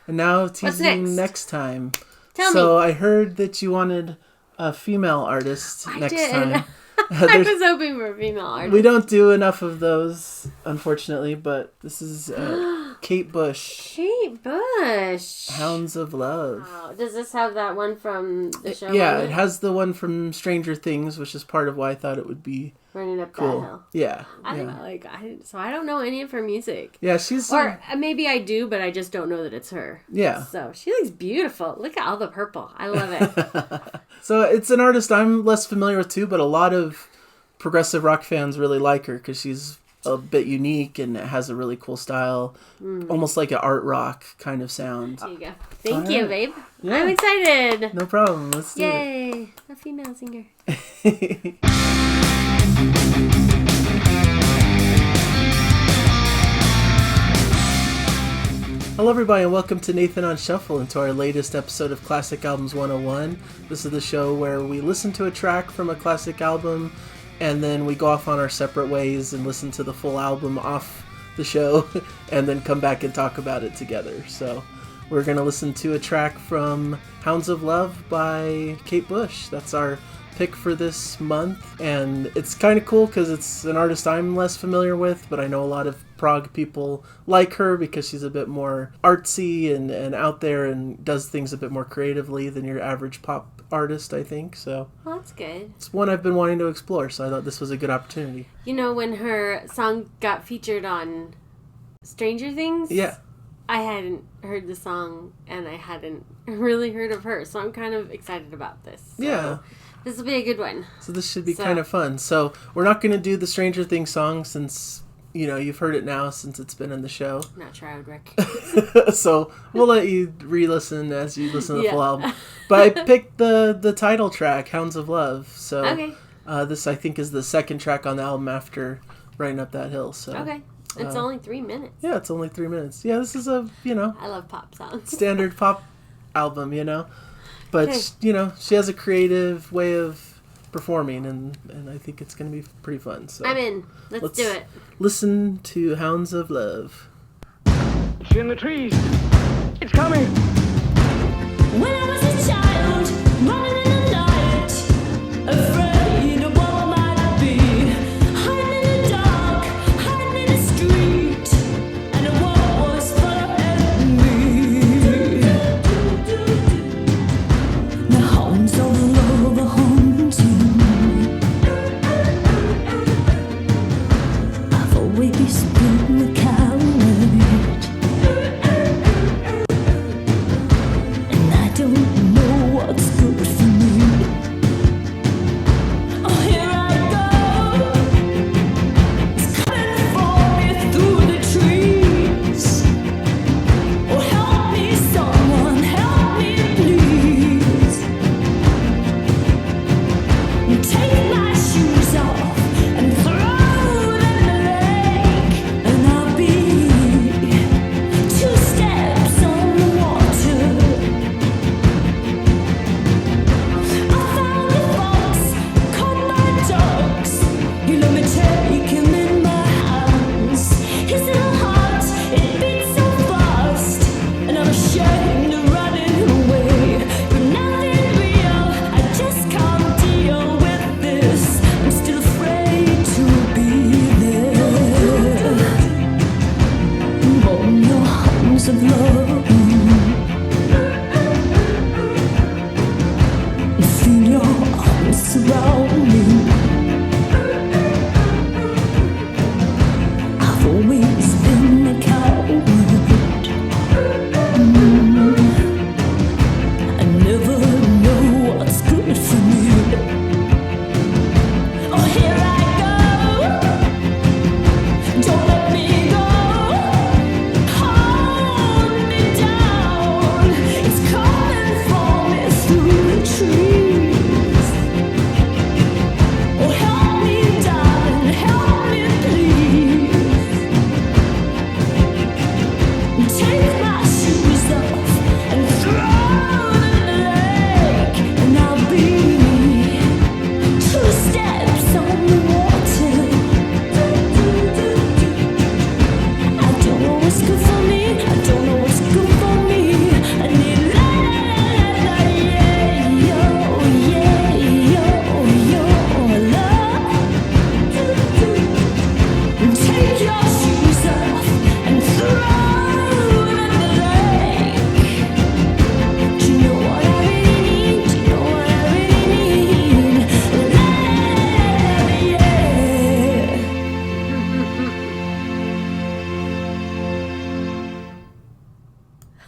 And now teasing next time. Tell so me. I heard that you wanted a female artist next did. time. I was hoping for a female artist. We don't do enough of those, unfortunately, but this is Kate Bush. Kate Bush. Hounds of Love. Wow. Does this have that one from the show? Yeah, it has the one from Stranger Things, which is part of why I thought it would be Running Up cool. That Hill. Yeah. I don't know any of her music. Yeah, she's... Or maybe I do, but I just don't know that it's her. Yeah. So she looks beautiful. Look at all the purple. I love it. So it's an artist I'm less familiar with too, but a lot of progressive rock fans really like her because she's a bit unique and has a really cool style. Almost like an art rock kind of sound. There you go. Thank you, babe. Yeah. I'm excited. No problem. Let's do it. Yay. A female singer. Hello everybody and welcome to Nathan on Shuffle and to our latest episode of Classic Albums 101. This is the show where we listen to a track from a classic album and then we go off on our separate ways and listen to the full album off the show and then come back and talk about it together. So we're going to listen to a track from Hounds of Love by Kate Bush. That's our pick for this month, and it's kind of cool because it's an artist I'm less familiar with, but I know a lot of prog people like her because she's a bit more artsy and out there and does things a bit more creatively than your average pop artist, I think. So well, that's good. It's one I've been wanting to explore, so I thought this was a good opportunity. You know, when her song got featured on Stranger Things? Yeah. I hadn't heard the song and I hadn't really heard of her, so I'm kind of excited about this. So yeah. This will be a good one. So this should be kind of fun. So we're not going to do the Stranger Things song since, you know, you've heard it now since it's been in the show. Not sure I would recommend. So we'll let you re-listen as you listen to the full album. But I picked the title track, Hounds of Love. So okay. This, I think, is the second track on the album after Running Up That Hill. So okay. It's only 3 minutes. Yeah, it's only 3 minutes. Yeah, this is a, you know... I love pop songs. Standard pop album, you know? But, okay. You know, she has a creative way of performing, and I think it's going to be pretty fun. So I'm in. Let's do it. Listen to Hounds of Love. It's in the trees. It's coming. When I was a child, running in the night, afraid of what might be, hiding in the dark, hiding in the street, and the world was full of enemy. The hounds of love are haunting. I've always been a coward, and I don't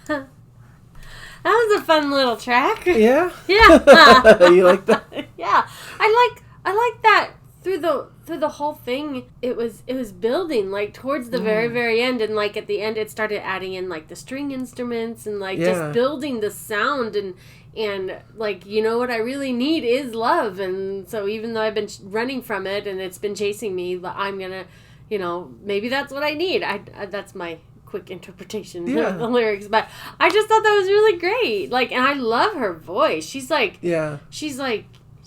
That was a fun little track. Yeah? Yeah. You like that? Yeah. I like that through the whole thing. It was building like towards the very, very end, and like at the end it started adding in like the string instruments and like just building the sound and like, you know, what I really need is love. And so even though I've been running from it and it's been chasing me, I'm gonna, you know, maybe that's what I need. I that's my quick interpretation of the lyrics, but I just thought that was really great. Like, and I love her voice. She's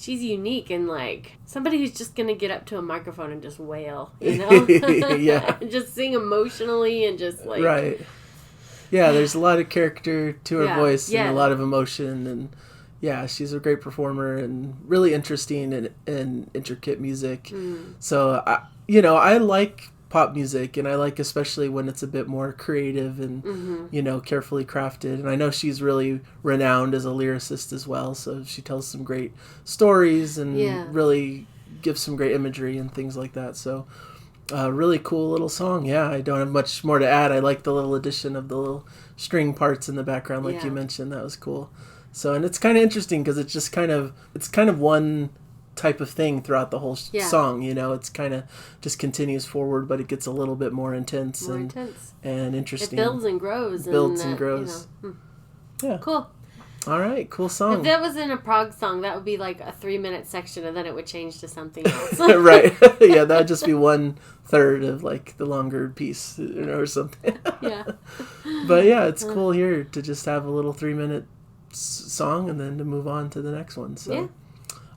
unique and like somebody who's just gonna get up to a microphone and just wail, you know? Yeah. And just sing emotionally and just like right. Yeah, there's a lot of character to her voice and a lot of emotion, and yeah, she's a great performer and really interesting and intricate music. So I like pop music, and I like especially when it's a bit more creative and you know, carefully crafted. And I know she's really renowned as a lyricist as well, so she tells some great stories and really gives some great imagery and things like that. So really cool little song. Yeah, I don't have much more to add. I like the little addition of the little string parts in the background, like you mentioned. That was cool. So, and it's kind of interesting because it's kind of one type of thing throughout the whole song. You know, it's kind of just continues forward, but it gets a little bit more intense and interesting. It builds and grows. You know. Yeah. Cool. All right, cool song. If that was in a prog song, that would be like a 3-minute section, and then it would change to something else. Right. Yeah, that would just be 1/3 of like the longer piece, you know, or something. Yeah. But yeah, it's cool here to just have a little 3-minute song and then to move on to the next one. So. Yeah.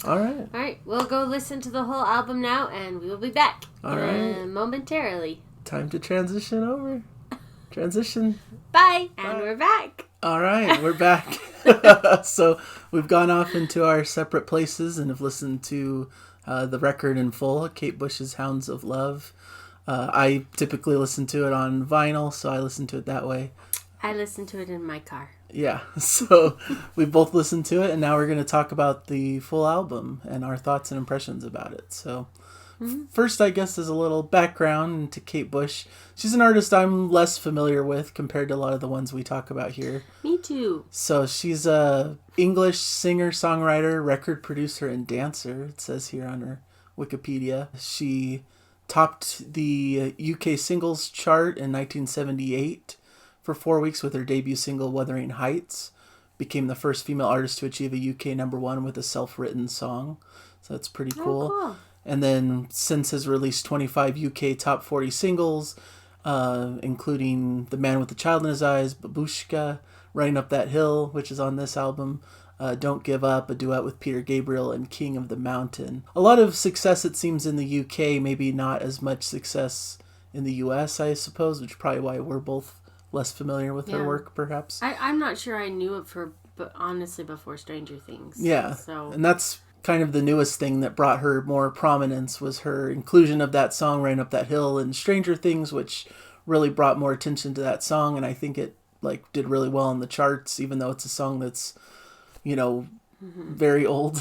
All right. All right, we'll go listen to the whole album now, and we will be back momentarily. Time to transition over. Transition. Bye. And we're back. All right, we're back. So we've gone off into our separate places and have listened to the record in full, Kate Bush's Hounds of Love. I typically listen to it on vinyl, so I listen to it that way. I listen to it in my car. Yeah, so we both listened to it, and now we're going to talk about the full album and our thoughts and impressions about it. So first, I guess, is a little background to Kate Bush. She's an artist I'm less familiar with compared to a lot of the ones we talk about here. Me too. So she's a English singer, songwriter, record producer, and dancer, it says here on her Wikipedia. She topped the UK singles chart in 1978 for 4 weeks with her debut single Wuthering Heights. Became the first female artist to achieve a UK #1 with a self-written song. So that's pretty cool. Cool. And then since has released 25 UK top 40 singles, including The Man with the Child in His Eyes, Babushka, Running Up That Hill, which is on this album, Don't Give Up, a duet with Peter Gabriel, and King of the Mountain. A lot of success, it seems, in the UK, maybe not as much success in the US, I suppose, which is probably why we're both less familiar with her work, perhaps. I'm not sure I knew of her, but honestly, before Stranger Things. Yeah, so. And that's kind of the newest thing that brought her more prominence, was her inclusion of that song, Running Up That Hill, in Stranger Things, which really brought more attention to that song, and I think it like did really well in the charts, even though it's a song that's, you know, very old.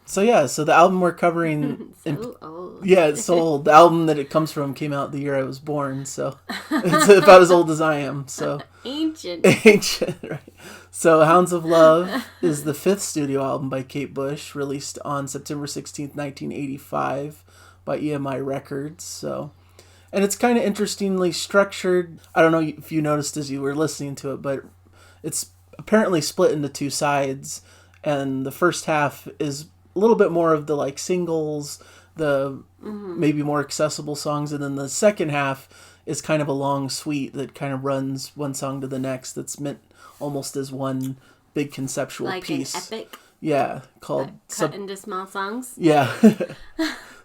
So the album we're covering Old. Yeah, it's so old. The album that it comes from came out the year I was born, so it's about as old as I am. So Ancient, right? So Hounds of Love is the 5th studio album by Kate Bush, released on September 16th, 1985 by EMI Records. So, and it's kind of interestingly structured. I don't know if you noticed as you were listening to it, but it's apparently split into 2 sides, and the first half is a little bit more of the like singles, the maybe more accessible songs, and then the second half is kind of a long suite that kind of runs one song to the next, that's meant almost as one big conceptual like piece. An epic. Yeah, called cut into small songs. Yeah.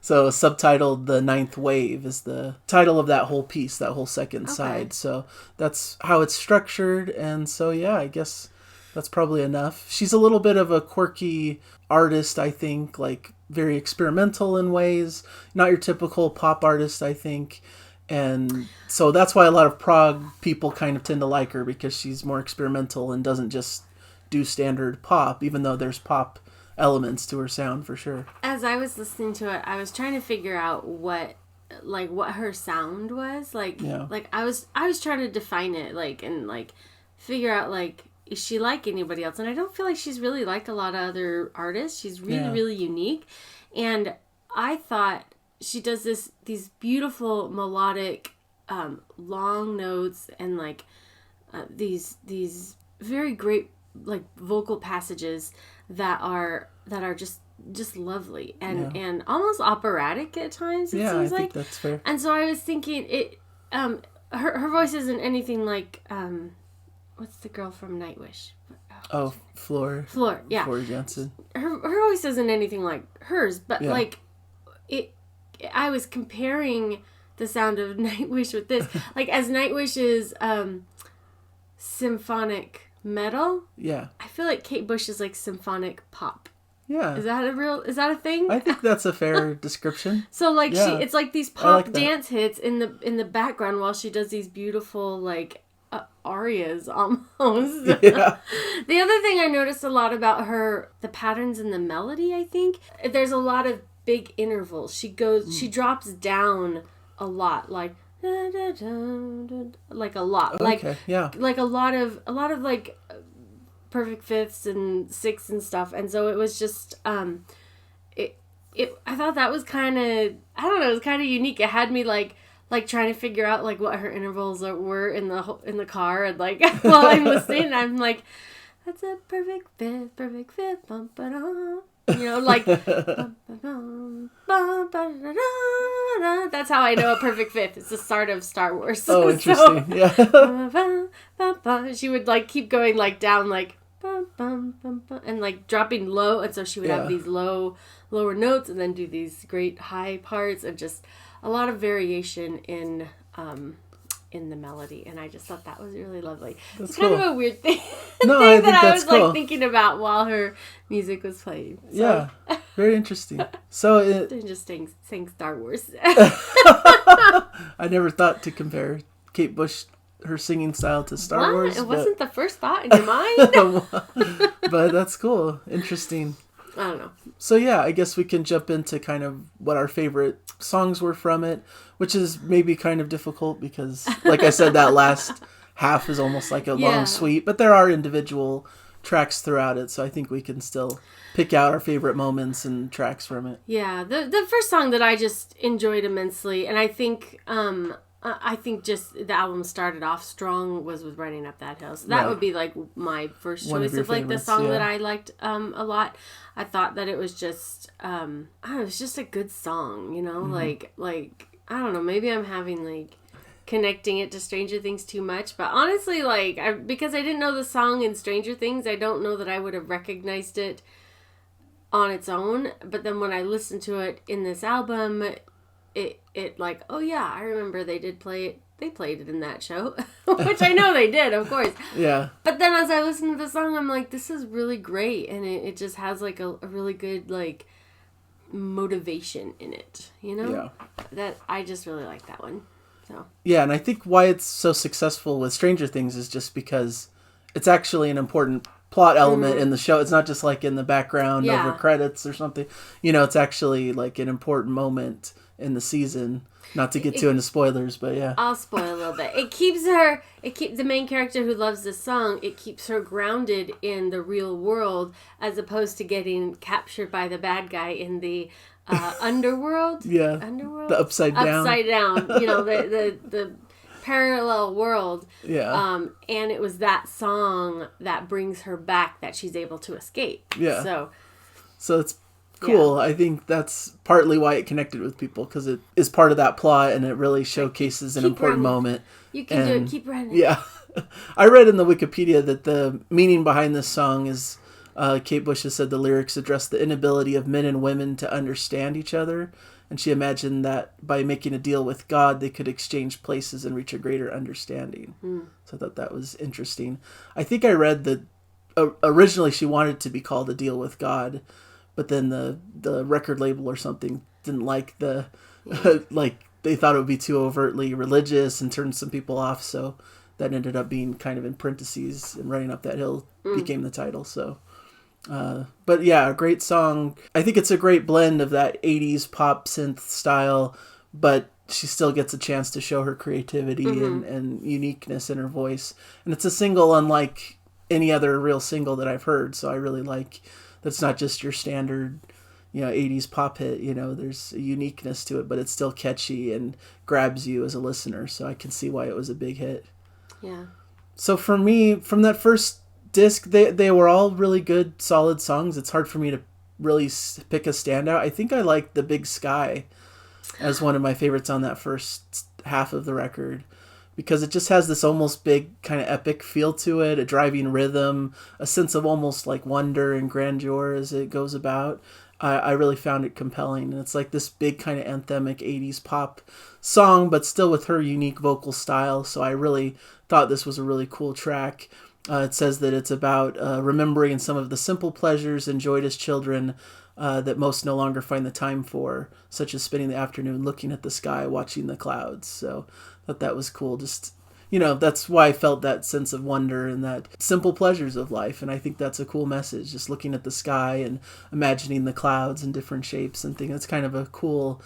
So subtitled The Ninth Wave is the title of that whole piece, that whole second side. So that's how it's structured, and so yeah, I guess that's probably enough. She's a little bit of a quirky artist, I think, like very experimental in ways. Not your typical pop artist, I think. And so that's why a lot of prog people kind of tend to like her, because she's more experimental and doesn't just do standard pop, even though there's pop elements to her sound for sure. As I was listening to it, I was trying to figure out what her sound was. Like I was trying to define it, like, and like figure out, like, is she like anybody else? And I don't feel like she's really like a lot of other artists. She's really, really unique. And I thought she does these beautiful melodic, long notes and, like, these very great, like, vocal passages that are just lovely and almost operatic at times. It seems I like think that's fair. And so I was thinking her voice isn't anything like what's the girl from Nightwish? Floor, yeah. Floor Jansen. Her voice isn't anything like hers, but like I was comparing the sound of Nightwish with this, like, as Nightwish is symphonic metal. Yeah, I feel like Kate Bush is like symphonic pop. Yeah. Is that a thing? I think that's a fair description. So, like, it's like these pop dance hits in the background while she does these beautiful, like, arias almost. Yeah. The other thing I noticed a lot about her, the patterns in the melody, I think, there's a lot of big intervals. She drops down a lot, like, like a lot. Okay, like a lot of like perfect fifths and sixths and stuff, and so it was just I thought that was kind of, I don't know, it was kind of unique. It had me like trying to figure out like what her intervals were in the car, and like while I'm listening, I'm like, that's a perfect fifth, bum ba da. You know, like that's how I know a perfect fifth. It's the start of Star Wars. Oh, interesting. So, yeah. She would like keep going like down like and like dropping low, and so she would have these lower notes and then do these great high parts, and just a lot of variation in the melody, and I just thought that was really lovely. That's it's kind of a weird thing. No, thing I think that I that's was cool. like thinking about while her music was playing. So. Yeah, very interesting. So just saying Star Wars. I never thought to compare Kate Bush, her singing style, to Star Wars. It wasn't the first thought in your mind. But that's cool. Interesting. I don't know. So yeah, I guess we can jump into kind of what our favorite songs were from it, which is maybe kind of difficult because, like I said, that last half is almost like a long suite, but there are individual tracks throughout it, so I think we can still pick out our favorite moments and tracks from it. Yeah, the first song that I just enjoyed immensely, and I think just the album started off strong, was with Running Up That Hill. So that would be like my first choice of like the song that I liked a lot. I thought that it was just it was just a good song, you know, like I don't know, maybe I'm having like connecting it to Stranger Things too much, but honestly, like because I didn't know the song in Stranger Things, I don't know that I would have recognized it on its own. But then when I listened to it in this album, it like, oh yeah, I remember they did play it. They played it in that show, which I know they did, of course. Yeah. But then as I listened to the song, I'm like, this is really great, and it just has like a really good like motivation in it, you know? Yeah. That I just really like that one. So. Yeah, and I think why it's so successful with Stranger Things is just because it's actually an important plot element in the show. It's not just like in the background over credits or something. You know, it's actually like an important moment in the season. Not to get too into spoilers, but yeah. I'll spoil a little bit. It keeps the main character who loves this song, it keeps her grounded in the real world as opposed to getting captured by the bad guy in the underworld. Yeah. Underworld? The upside down. Upside down. You know, the parallel world. Yeah. And it was that song that brings her back, that she's able to escape. Yeah. So it's cool. Yeah. I think that's partly why it connected with people, because it is part of that plot and it really showcases an important moment. You can do it. Keep running. Yeah. I read in the Wikipedia that the meaning behind this song is Kate Bush has said the lyrics address the inability of men and women to understand each other, and she imagined that by making a deal with God they could exchange places and reach a greater understanding. So I thought that was interesting. I think I read that originally she wanted to be called A Deal with God, but then the record label or something didn't like the like they thought it would be too overtly religious and turned some people off, so that ended up being kind of in parentheses, and Running Up That Hill became the title. So but yeah, a great song. I think it's a great blend of that 80s pop synth style, but she still gets a chance to show her creativity and uniqueness in her voice. And it's a single unlike any other real single that I've heard. So I really like that's not just your standard, 80s pop hit. There's a uniqueness to it, but it's still catchy and grabs you as a listener. So I can see why it was a big hit. Yeah. So for me, from that first disc, they were all really good, solid songs. It's hard for me to really pick a standout. I think I like The Big Sky as one of my favorites on that first half of the record, because it just has this almost big kind of epic feel to it, a driving rhythm, a sense of almost like wonder and grandeur as it goes about. I really found it compelling, and it's like this big kind of anthemic 80s pop song, but still with her unique vocal style. So I really thought this was a really cool track. It says that it's about remembering some of the simple pleasures enjoyed as children that most no longer find the time for, such as spending the afternoon looking at the sky, watching the clouds. So I thought that was cool. Just, that's why I felt that sense of wonder and that simple pleasures of life. And I think that's a cool message, just looking at the sky and imagining the clouds in different shapes and things. It's kind of a cool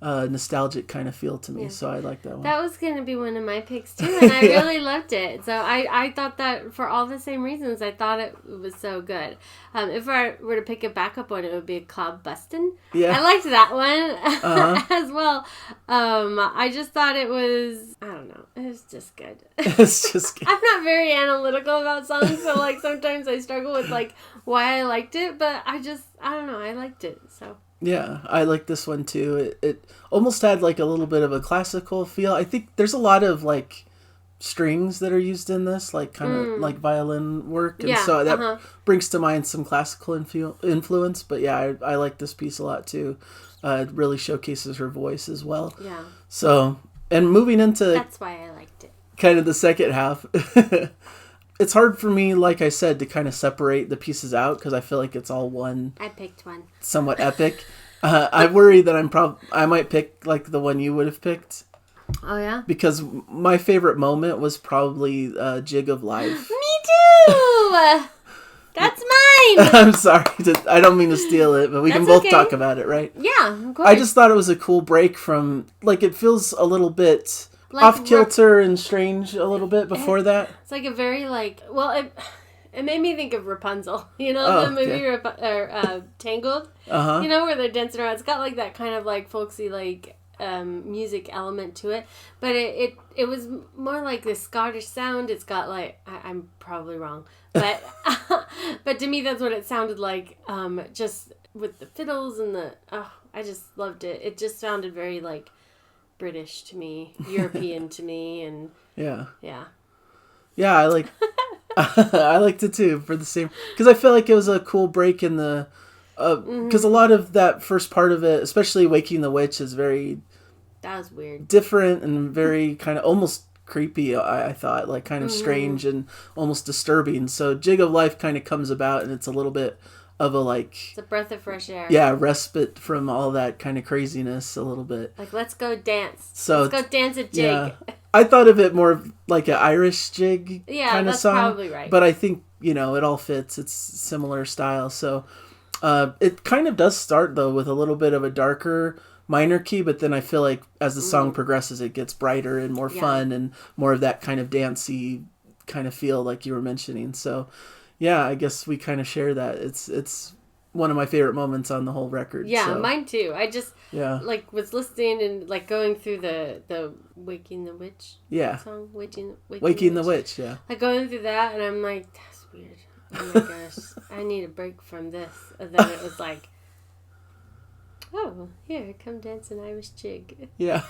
nostalgic kind of feel to me. Yeah. So I like that one. That was going to be one of my picks too, and I really loved it. So I thought that for all the same reasons, I thought it was so good. If I were to pick a backup one, it would be Cloud Bustin'. Yeah. I liked that one as well. I just thought it was, I don't know, it was just good. It's just good. I'm not very analytical about songs, so like sometimes I struggle with like why I liked it, but I don't know, I liked it, so. Yeah, I like this one too. It almost had like a little bit of a classical feel. I think there's a lot of like strings that are used in this, like kind of like violin work. And so that brings to mind some classical influence. But yeah, I like this piece a lot too. It really showcases her voice as well. Yeah. So, and moving into... That's why I liked it. Kind of the second half. It's hard for me, like I said, to kind of separate the pieces out because I feel like it's all one. I picked one. Somewhat epic. I worry that I might pick like the one you would have picked. Oh yeah. Because my favorite moment was probably "Jig of Life." Me too. That's mine. I'm sorry, I don't mean to steal it, but we can both talk about it, right? Yeah, of course. I just thought it was a cool break from it feels a little bit. Like off kilter and strange a little bit before that. It's like a very it made me think of Rapunzel, the movie Tangled, where they're dancing around. It's got like that kind of like folksy like music element to it, but it was more like this Scottish sound. It's got like I'm probably wrong, but but to me that's what it sounded like. Just with the fiddles and I just loved it. It just sounded very like British to me, European to me, and yeah. I like I liked it too for the same because I feel like it was a cool break in the because a lot of that first part of it, especially Waking the Witch, is very that was weird, different, and very kind of almost creepy. I thought like kind of strange and almost disturbing. So Jig of Life kind of comes about, and it's a little bit of it's a breath of fresh air. Yeah, respite from all that kind of craziness a little bit. Like, let's go dance. Let's go dance a jig. Yeah. I thought of it more like an Irish jig kind of song. Yeah, that's probably right. But I think, it all fits. It's similar style. So it kind of does start, though, with a little bit of a darker minor key, but then I feel like as the song progresses, it gets brighter and more fun and more of that kind of dancey kind of feel like you were mentioning. So... yeah, I guess we kind of share that. It's one of my favorite moments on the whole record. Yeah, mine too. I just was listening and like going through the Waking the Witch song. Waking the Witch, yeah. Like going through that and I'm like, that's weird. Oh my gosh, I need a break from this. And then it was like, oh, here, come dance an Irish jig. Yeah.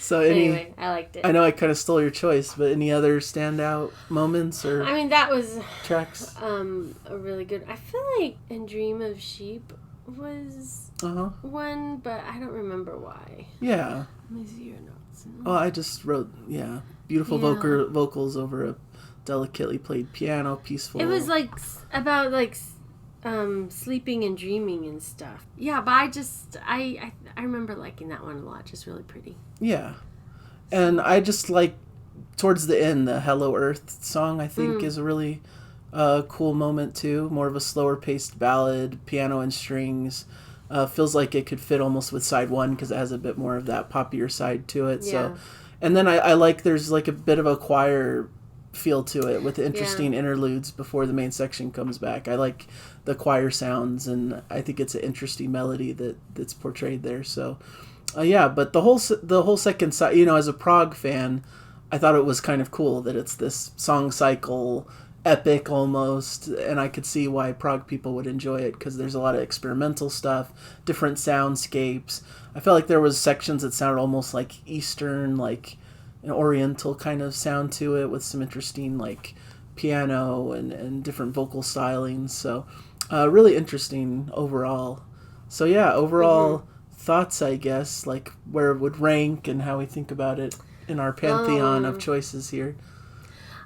So anyway, I liked it. I know I kind of stole your choice, but any other standout moments or? I mean, that was tracks. A really good. I feel like "And Dream of Sheep" was one, but I don't remember why. Yeah. Let me see your notes. Oh, I just wrote beautiful vocals over a delicately played piano, peaceful. It was like about like sleeping and dreaming and stuff. Yeah, but I remember liking that one a lot. Just really pretty. Yeah. And I just like towards the end, the Hello Earth song, I think is a really cool moment too. More of a slower paced ballad, piano and strings. Feels like it could fit almost with side one because it has a bit more of that poppier side to it. Yeah. So, and then I like there's like a bit of a choir feel to it with interesting interludes before the main section comes back. I like the choir sounds, and I think it's an interesting melody that's portrayed there. So, but the whole second side, as a prog fan, I thought it was kind of cool that it's this song cycle, epic almost, and I could see why prog people would enjoy it because there's a lot of experimental stuff, different soundscapes. I felt like there was sections that sounded almost like Eastern, like an Oriental kind of sound to it with some interesting like piano and different vocal stylings. So really interesting overall. So overall thoughts, I guess, like where it would rank and how we think about it in our pantheon of choices here.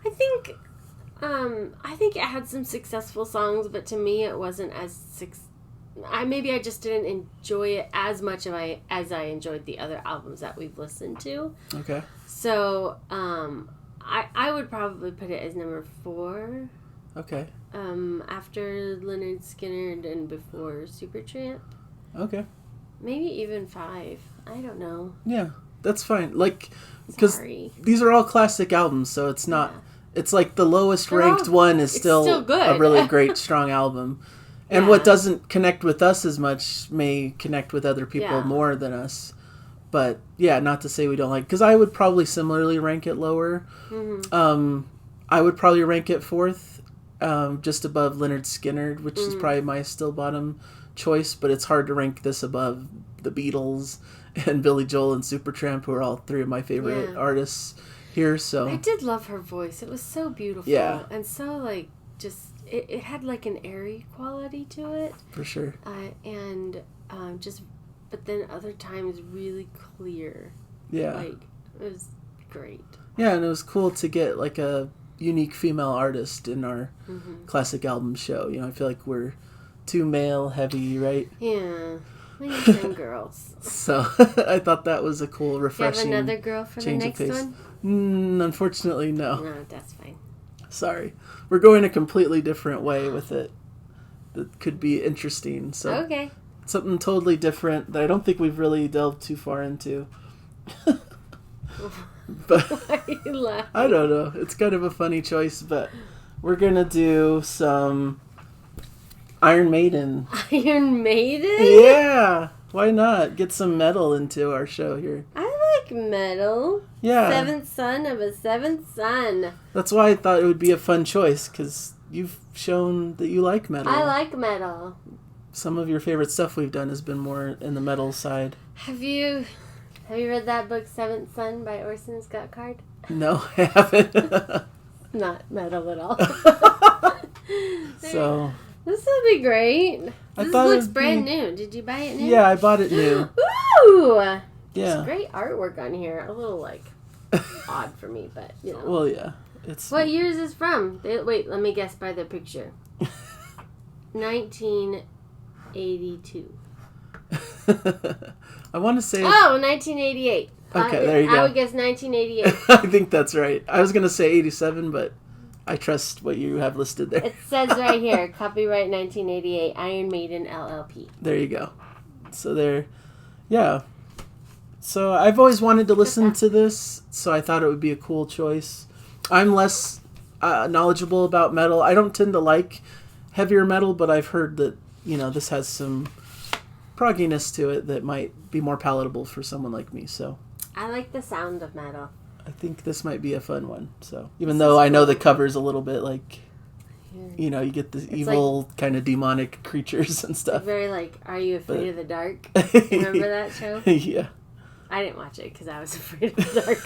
I think it had some successful songs, but to me it wasn't as maybe I just didn't enjoy it as much as I enjoyed the other albums that we've listened to. Okay. So, I would probably put it as number 4. Okay. After Lynyrd Skynyrd and before Supertramp. Okay. Maybe even 5. I don't know. Yeah, that's fine. Like, because these are all classic albums, so it's not. Yeah. It's like the lowest ranked one is still good. A really great, strong album. And what doesn't connect with us as much may connect with other people more than us. But, not to say we don't like... Because I would probably similarly rank it lower. Mm-hmm. I would probably rank it 4th, just above Lynyrd Skynyrd, which is probably my still bottom choice. But it's hard to rank this above the Beatles and Billy Joel and Supertramp, who are all 3 of my favorite artists here. So I did love her voice. It was so beautiful. Yeah. And so, like, just... It had like an airy quality to it. For sure. But then other times really clear. Yeah. Like, it was great. Yeah, and it was cool to get like a unique female artist in our classic album show. I feel like we're too male heavy, right? Yeah. We need 10 girls. So I thought that was a cool, refreshing. Do you have another girl for the next one? Unfortunately, no. No, that's fine. Sorry. We're going a completely different way with it. That could be interesting. So okay. Something totally different that I don't think we've really delved too far into. But why are you laughing? I don't know. It's kind of a funny choice, but we're going to do some Iron Maiden. Iron Maiden? Yeah. Why not? Get some metal into our show here. I like metal. Yeah. 7th son of a 7th son. That's why I thought it would be a fun choice, because you've shown that you like metal. I like metal. Some of your favorite stuff we've done has been more in the metal side. Have you read that book, 7th Son by Orson Scott Card? No, I haven't. Not metal at all. So... This will be great. This looks brand new. Did you buy it new? Yeah, I bought it new. Ooh! Yeah. There's great artwork on here. A little, odd for me, but, Well, yeah. What year is this from? Wait, let me guess by the picture. 1982. I want to say... 1988. Okay, there you go. I would guess 1988. I think that's right. I was going to say 87, but... I trust what you have listed there. It says right here, copyright 1988, Iron Maiden LLP. There you go. So there, yeah. So I've always wanted to listen to this, so I thought it would be a cool choice. I'm less knowledgeable about metal. I don't tend to like heavier metal, but I've heard that, this has some progginess to it that might be more palatable for someone like me, so. I like the sound of metal. I think this might be a fun one. So even though I know the cover's a little bit like, you get the evil kind of demonic creatures and stuff. Very Are You Afraid of the Dark? Remember that show? Yeah. I didn't watch it because I was afraid of the dark.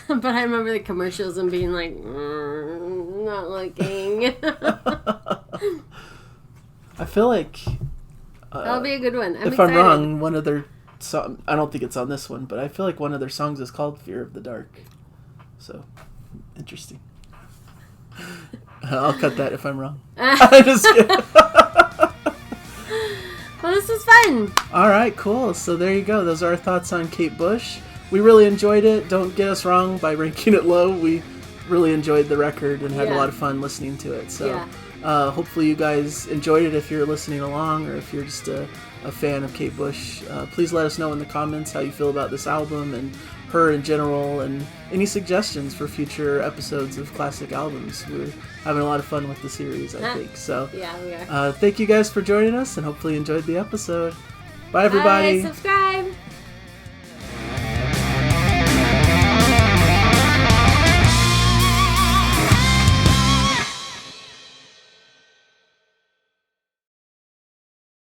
But I remember the commercials and being like, not looking. I feel like... that'll be a good one. If I'm wrong, one of their... I don't think it's on this one, but I feel like one of their songs is called Fear of the Dark. So, interesting. I'll cut that if I'm wrong. I'm just kidding. Well, this was fun. All right, cool. So there you go. Those are our thoughts on Kate Bush. We really enjoyed it. Don't get us wrong by ranking it low. We really enjoyed the record and had a lot of fun listening to it. So Hopefully you guys enjoyed it if you're listening along, or if you're just a fan of Kate Bush. Please let us know in the comments how you feel about this album and her in general, and any suggestions for future episodes of classic albums. We're having a lot of fun with the series, I think. So yeah, we are. thank you guys for joining us, and hopefully you enjoyed the episode. Bye, everybody. Bye, subscribe.